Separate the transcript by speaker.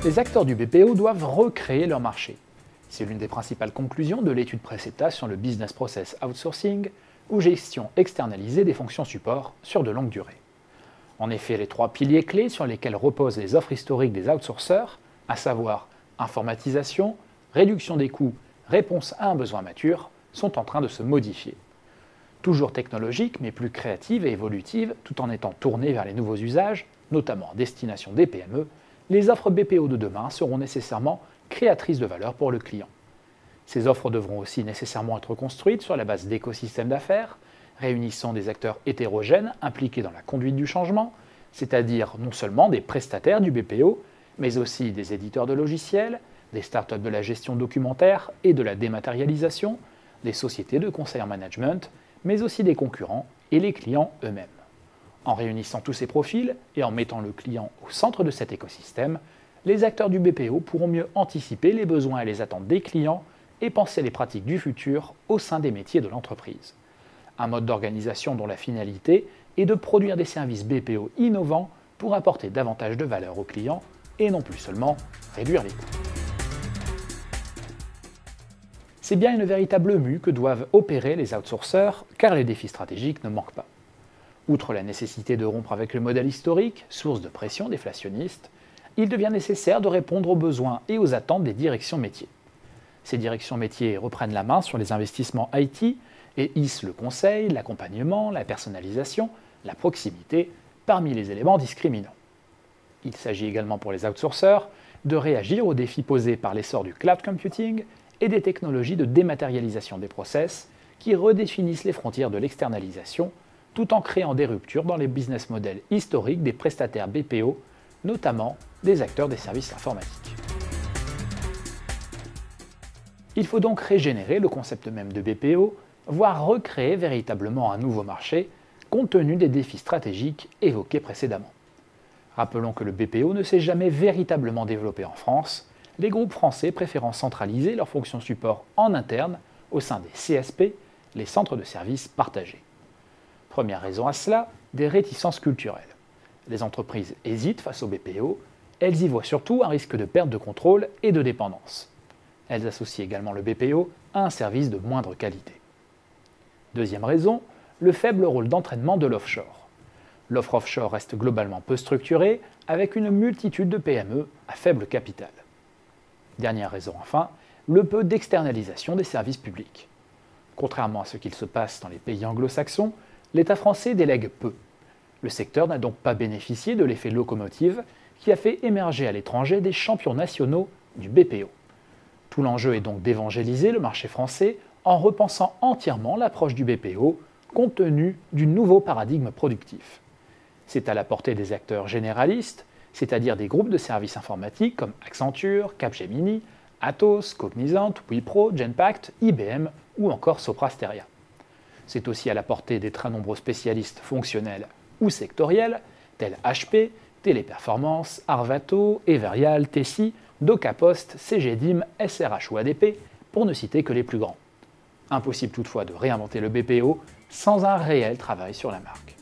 Speaker 1: Les acteurs du BPO doivent recréer leur marché. C'est l'une des principales conclusions de l'étude Preceta sur le Business Process Outsourcing ou gestion externalisée des fonctions support sur de longues durées. En effet, les trois piliers clés sur lesquels reposent les offres historiques des outsourceurs, à savoir informatisation, réduction des coûts, réponse à un besoin mature, sont en train de se modifier. Toujours technologiques, mais plus créatives et évolutives, tout en étant tournées vers les nouveaux usages, notamment en destination des PME, les offres BPO de demain seront nécessairement créatrices de valeur pour le client. Ces offres devront aussi nécessairement être construites sur la base d'écosystèmes d'affaires, réunissant des acteurs hétérogènes impliqués dans la conduite du changement, c'est-à-dire non seulement des prestataires du BPO, mais aussi des éditeurs de logiciels, des startups de la gestion documentaire et de la dématérialisation, des sociétés de conseil en management, mais aussi des concurrents et les clients eux-mêmes. En réunissant tous ces profils et en mettant le client au centre de cet écosystème, les acteurs du BPO pourront mieux anticiper les besoins et les attentes des clients et penser les pratiques du futur au sein des métiers de l'entreprise. Un mode d'organisation dont la finalité est de produire des services BPO innovants pour apporter davantage de valeur aux clients et non plus seulement réduire les coûts. C'est bien une véritable mue que doivent opérer les outsourceurs, car les défis stratégiques ne manquent pas. Outre la nécessité de rompre avec le modèle historique, source de pression déflationniste, il devient nécessaire de répondre aux besoins et aux attentes des directions métiers. Ces directions métiers reprennent la main sur les investissements IT et hissent le conseil, l'accompagnement, la personnalisation, la proximité parmi les éléments discriminants. Il s'agit également pour les outsourceurs de réagir aux défis posés par l'essor du cloud computing et des technologies de dématérialisation des process qui redéfinissent les frontières de l'externalisation tout en créant des ruptures dans les business models historiques des prestataires BPO, notamment des acteurs des services informatiques. Il faut donc régénérer le concept même de BPO, voire recréer véritablement un nouveau marché, compte tenu des défis stratégiques évoqués précédemment. Rappelons que le BPO ne s'est jamais véritablement développé en France, les groupes français préférant centraliser leurs fonctions support en interne au sein des CSP, les centres de services partagés. Première raison à cela, des réticences culturelles. Les entreprises hésitent face au BPO, elles y voient surtout un risque de perte de contrôle et de dépendance. Elles associent également le BPO à un service de moindre qualité. Deuxième raison, le faible rôle d'entraînement de l'offshore. L'offre offshore reste globalement peu structurée, avec une multitude de PME à faible capital. Dernière raison enfin, le peu d'externalisation des services publics. Contrairement à ce qu'il se passe dans les pays anglo-saxons, l'État français délègue peu. Le secteur n'a donc pas bénéficié de l'effet locomotive qui a fait émerger à l'étranger des champions nationaux du BPO. Tout l'enjeu est donc d'évangéliser le marché français en repensant entièrement l'approche du BPO compte tenu du nouveau paradigme productif. C'est à la portée des acteurs généralistes, c'est-à-dire des groupes de services informatiques comme Accenture, Capgemini, Atos, Cognizant, Wipro, Genpact, IBM ou encore Sopra Steria. C'est aussi à la portée des très nombreux spécialistes fonctionnels ou sectoriels, tels HP, Téléperformance, Arvato, Everial, Tessi, DocaPost, CGDIM, SRH ou ADP, pour ne citer que les plus grands. Impossible toutefois de réinventer le BPO sans un réel travail sur la marque.